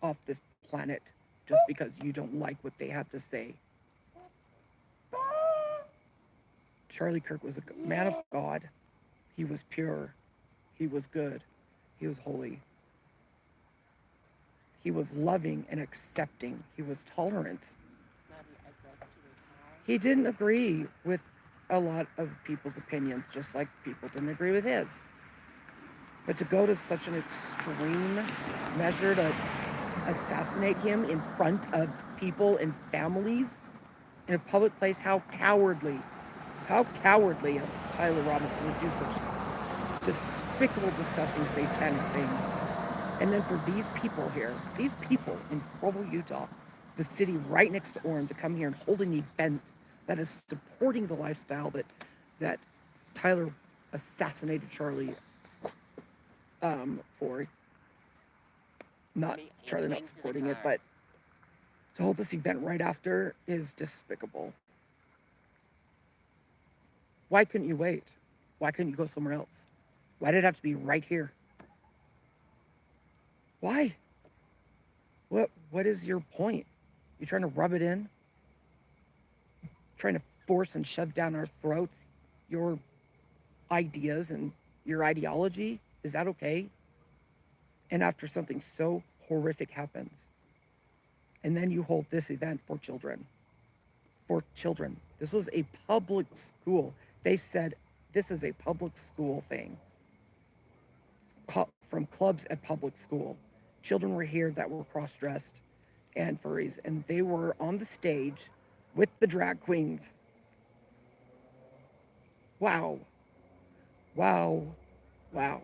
off this planet just because you don't like what they have to say. Charlie Kirk was a man of God. He was pure. He was good. He was holy. He was loving and accepting. He was tolerant. He didn't agree with a lot of people's opinions, just like people didn't agree with his. But to go to such an extreme measure to assassinate him in front of people and families in a public place, how cowardly of Tyler Robinson to do such despicable, disgusting, satanic thing. And then for these people here, these people in Provo, Utah, the city right next to Orem, to come here and hold an event that is supporting the lifestyle that Tyler assassinated Charlie for. Not Charlie not supporting it, but to hold this event right after is despicable. Why couldn't you wait? Why couldn't you go somewhere else? Why did it have to be right here? Why? What is your point? You trying to rub it in? Trying to force and shove down our throats your ideas and your ideology? Is that okay? And after something so horrific happens, and then you hold this event for children. For children. This was a public school. They said this is a public school thing. From clubs at public school. Children were here that were cross-dressed and furries, and they were on the stage with the drag queens. Wow. Wow. Wow.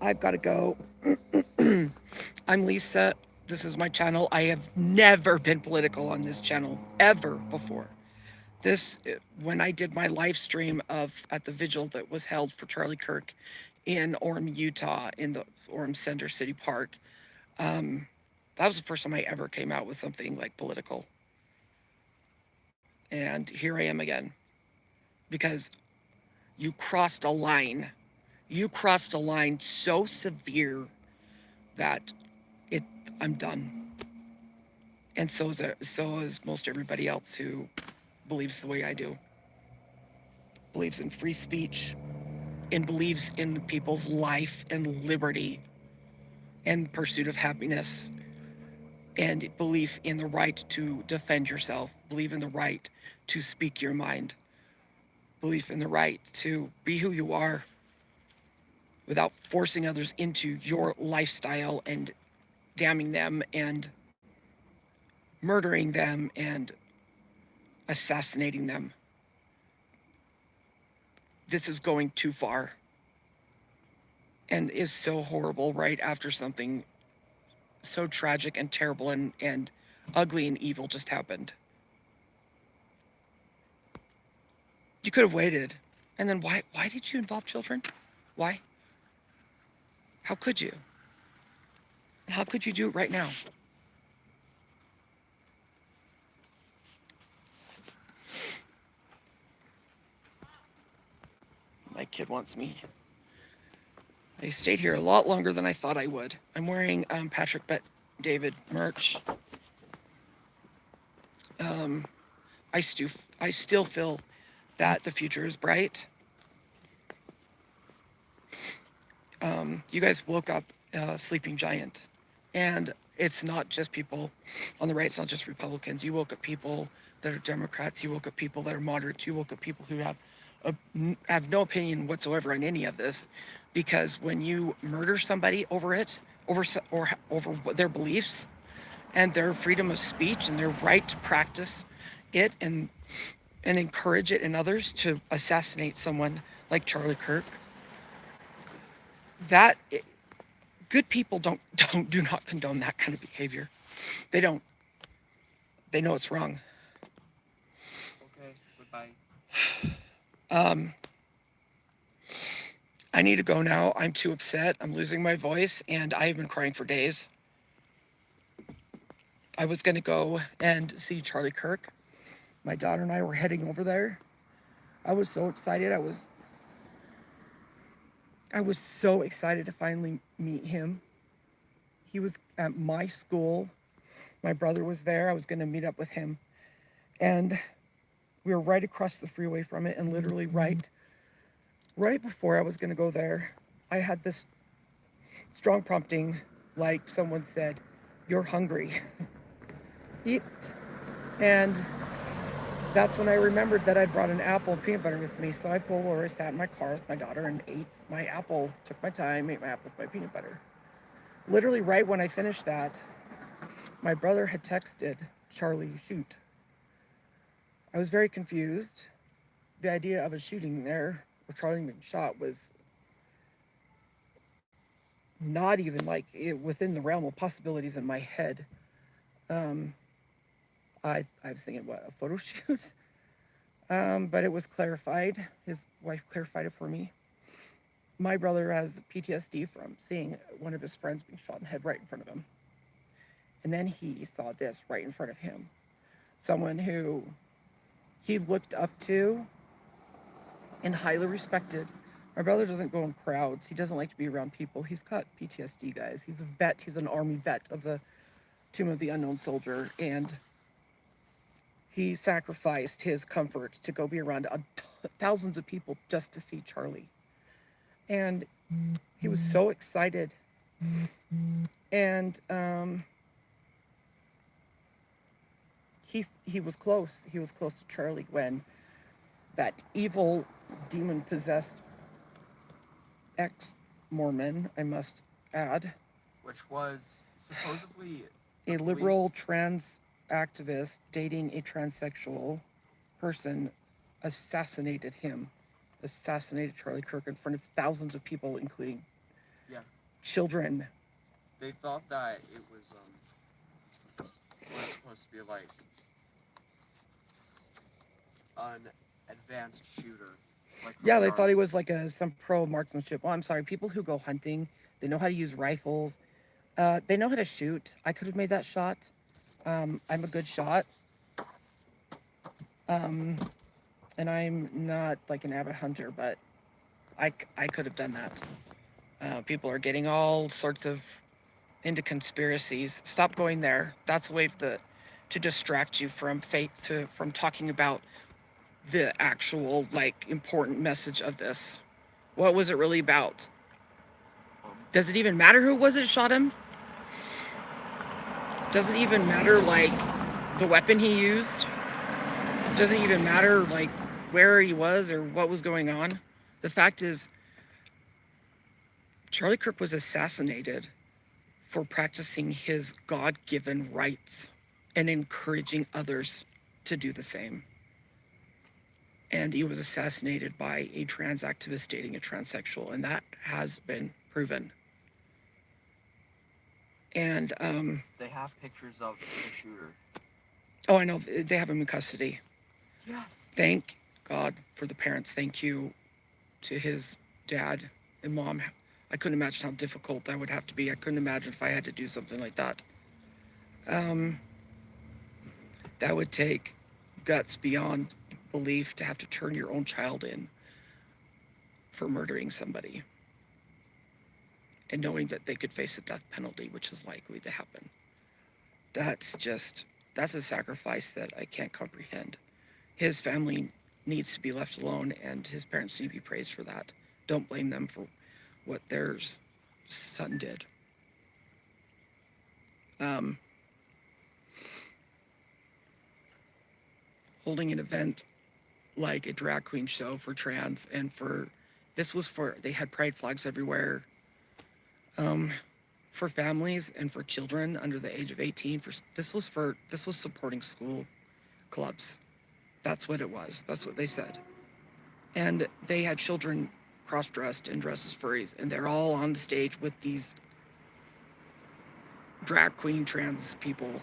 I've got to go. I'm Lisa. This is my channel. I have never been political on this channel, ever before. When I did my live stream at the vigil that was held for Charlie Kirk in Orem, Utah, in the Orem Center City Park, that was the first time I ever came out with something like political. And here I am again, because you crossed a line. You crossed a line so severe that I'm done. And so is most everybody else who believes the way I do. Believes in free speech and believes in people's life and liberty and pursuit of happiness and belief in the right to defend yourself, believe in the right to speak your mind, belief in the right to be who you are without forcing others into your lifestyle and damning them and murdering them and assassinating them. This is going too far and is so horrible right after something so tragic and terrible and ugly and evil just happened. You could have waited. And then why did you involve children? Why? How could you? How could you do it right now? My kid wants me. I stayed here a lot longer than I thought I would. I'm wearing Patrick Bet David merch. I still feel that the future is bright. You guys woke up a sleeping giant. And it's not just people on the right, it's not just Republicans. You woke up people that are Democrats, you woke up people that are moderates, you woke up people who have no opinion whatsoever on any of this. Because when you murder somebody over their beliefs and their freedom of speech and their right to practice it and encourage it in others to assassinate someone like Charlie Kirk, good people do not condone that kind of behavior. They don't. They know it's wrong. Okay, goodbye. I need to go now. I'm too upset. I'm losing my voice, and I've been crying for days. I was going to go and see Charlie Kirk. My daughter and I were heading over there. I was so excited. I was so excited to finally meet him. He was at my school. My brother was there. I was going to meet up with him. And we were right across the freeway from it, and literally right before I was going to go there, I had this strong prompting, like someone said, "You're hungry." eat. And that's when I remembered that I'd brought an apple and peanut butter with me. So I pulled over, sat in my car with my daughter and ate my apple, took my time, ate my apple with my peanut butter. Literally right when I finished that, my brother had texted Charlie, shoot. I was very confused. The idea of a shooting there, or Charlie being shot, was not even like within the realm of possibilities in my head. I was thinking, what, a photo shoot? But it was clarified. His wife clarified it for me. My brother has PTSD from seeing one of his friends being shot in the head right in front of him. And then he saw this right in front of him. Someone who he looked up to and highly respected. My brother doesn't go in crowds. He doesn't like to be around people. He's got PTSD, guys. He's a vet. He's an Army vet of the Tomb of the Unknown Soldier. And he sacrificed his comfort to go be around thousands of people just to see Charlie. And he was so excited. And he was close. He was close to Charlie when that evil demon-possessed ex-Mormon, I must add, Which was supposedly a liberal trans activist dating a transsexual person, assassinated Charlie Kirk in front of thousands of people, including children. They thought that it was supposed to be like an advanced shooter. Like They thought he was like some pro marksmanship. Well, I'm sorry, people who go hunting, they know how to use rifles. They know how to shoot. I could have made that shot. I'm a good shot. And I'm not like an avid hunter, but I could have done that. People are getting all sorts of into conspiracies. Stop going there. That's a way to distract you from from talking about the actual like important message of this. What was it really about? Does it even matter who was it shot him? Does it even matter like the weapon he used? Does it even matter like where he was or what was going on? The fact is, Charlie Kirk was assassinated for practicing his God-given rights and encouraging others to do the same. And he was assassinated by a trans activist dating a transsexual, and that has been proven. And they have pictures of the shooter. Oh, I know, they have him in custody. Yes. Thank God for the parents. Thank you to his dad and mom. I couldn't imagine how difficult that would have to be. I couldn't imagine if I had to do something like that. That would take guts beyond belief to have to turn your own child in for murdering somebody and knowing that they could face the death penalty, which is likely to happen. That's a sacrifice that I can't comprehend. His family needs to be left alone, and his parents need to be praised for that. Don't blame them for what their son did. Holding an event like a drag queen show for trans and they had pride flags everywhere. For families and for children under the age of 18. This was supporting school clubs. That's what it was. That's what they said. And they had children cross-dressed and dressed as furries, and they're all on the stage with these drag queen trans people.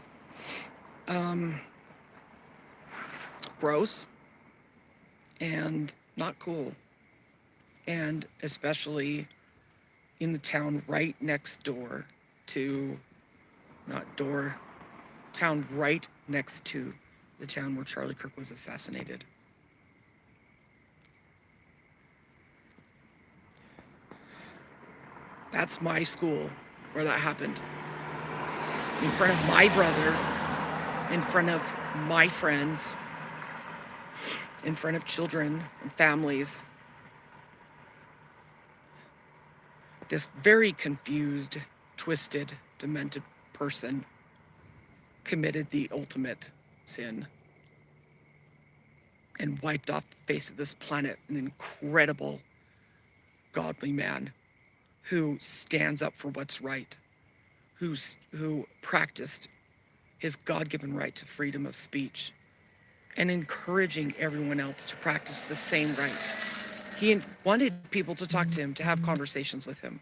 Gross and not cool. And especially in the town right next door to, town right next to the town where Charlie Kirk was assassinated. That's my school where that happened. In front of my brother, in front of my friends, in front of children and families. This very confused, twisted, demented person committed the ultimate sin and wiped off the face of this planet an incredible, godly man who stands up for what's right, who practiced his God-given right to freedom of speech and encouraging everyone else to practice the same right. He wanted people to talk to him, to have conversations with him.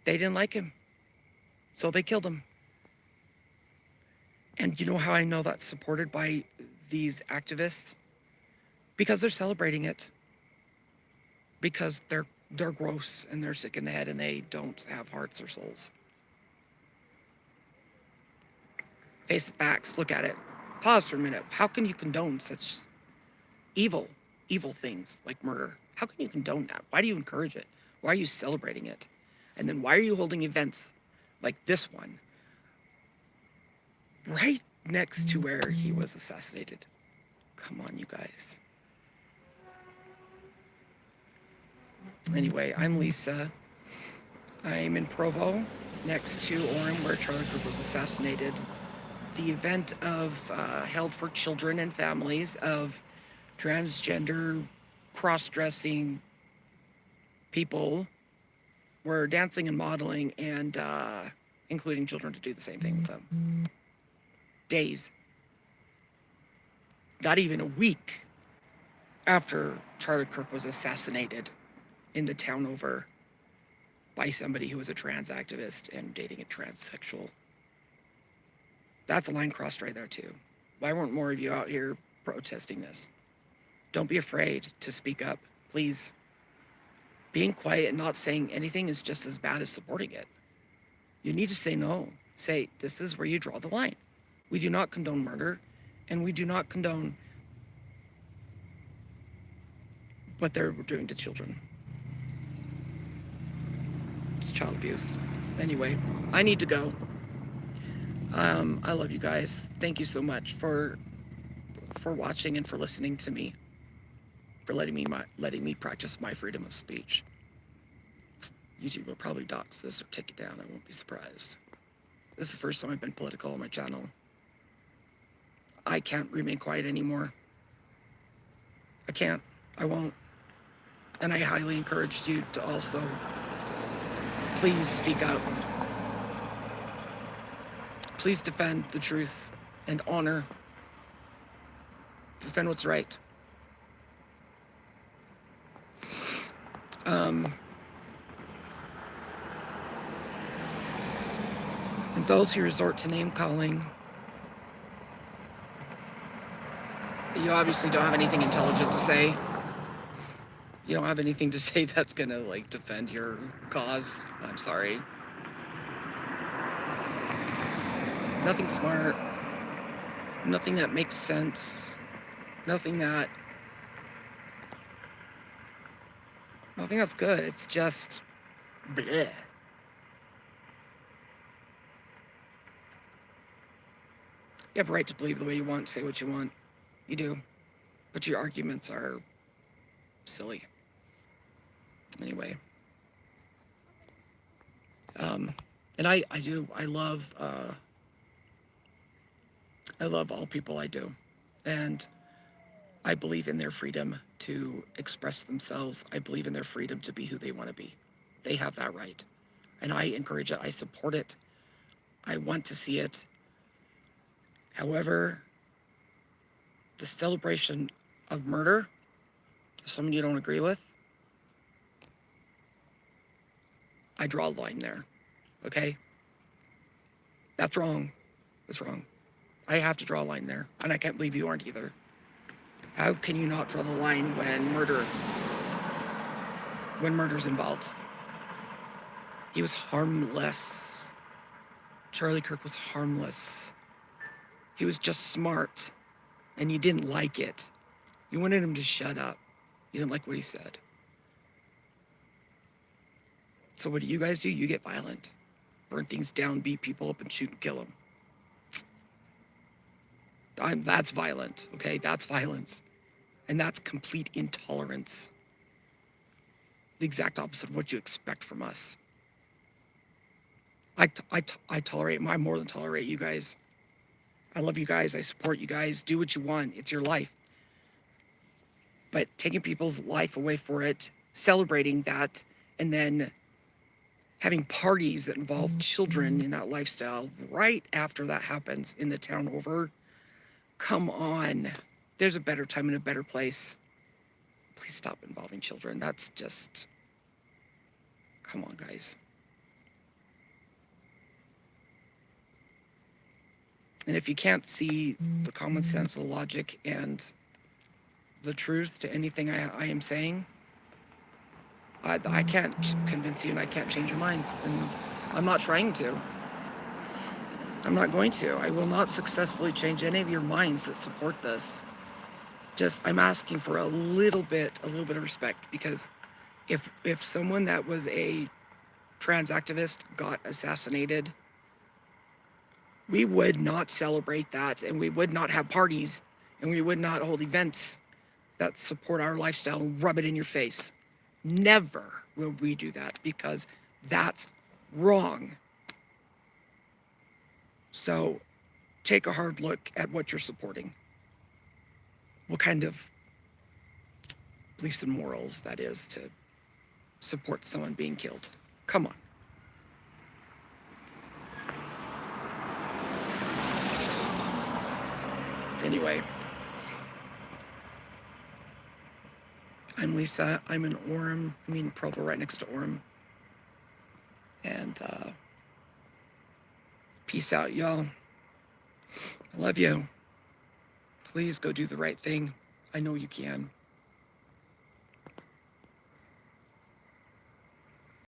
They didn't like him, so they killed him. And you know how I know that's supported by these activists? Because they're celebrating it. Because they're gross and they're sick in the head and they don't have hearts or souls. Face the facts, look at it. Pause for a minute. How can you condone such evil things like murder? How can you condone that? Why do you encourage it? Why are you celebrating it? And then why are you holding events like this one right next to where he was assassinated? Come on, you guys. Anyway, I'm Lisa. I'm in Provo, next to Orem, where Charlie Kirk was assassinated. The event of held for children and families of transgender, cross-dressing people were dancing and modeling and including children to do the same thing with them. Days, not even a week after Charlie Kirk was assassinated in the town over by somebody who was a trans activist and dating a transsexual. That's a line crossed right there too. Why weren't more of you out here protesting this? Don't be afraid to speak up, please. Being quiet and not saying anything is just as bad as supporting it. You need to say no. Say, this is where you draw the line. We do not condone murder, and we do not condone what they're doing to children. It's child abuse. Anyway, I need to go. I love you guys. Thank you so much for watching and for listening to me, for letting me practice my freedom of speech. YouTube will probably dox this or take it down. I won't be surprised. This is the first time I've been political on my channel. I can't remain quiet anymore. I can't. I won't. And I highly encourage you to also please speak up. Please defend the truth and honor. Defend what's right. And those who resort to name calling, you obviously don't have anything intelligent to say. You don't have anything to say that's gonna like defend your cause. I'm sorry. Nothing smart. Nothing that makes sense. Nothing that's good. It's just bleh. You have a right to believe the way you want, say what you want. You do. But your arguments are silly. Anyway. And I love all people, I do. And I believe in their freedom to express themselves. I believe in their freedom to be who they want to be. They have that right. And I encourage it. I support it. I want to see it. However, the celebration of murder, if someone you don't agree with, I draw a line there, okay? That's wrong. That's wrong. I have to draw a line there, and I can't believe you aren't either. How can you not draw the line when murder's involved? He was harmless. Charlie Kirk was harmless. He was just smart, and you didn't like it. You wanted him to shut up. You didn't like what he said. So what do? You get violent. Burn things down, beat people up, and shoot and kill them. That's violent, okay? That's violence. And that's complete intolerance. The exact opposite of what you expect from us. I tolerate, I more than tolerate you guys. I love you guys. I support you guys. Do what you want. It's your life. But taking people's life away for it, celebrating that, and then having parties that involve children in that lifestyle right after that happens in the town over, come on. There's a better time and a better place. Please stop involving children. That's just, come on, guys. And if you can't see the common sense, the logic, and the truth to anything I am saying, I can't convince you and I can't change your minds. And I'm not trying to. I'm not going to. I will not successfully change any of your minds that support this. Just, I'm asking for a little bit of respect, because if someone that was a trans activist got assassinated, we would not celebrate that, and we would not have parties, and we would not hold events that support our lifestyle and rub it in your face. Never will we do that, because that's wrong. So take a hard look at what you're supporting. What kind of beliefs and morals that is to support someone being killed. Come on. Anyway, I'm Lisa. I'm in Orem. Provo, right next to Orem. And peace out, y'all. I love you. Please go do the right thing. I know you can.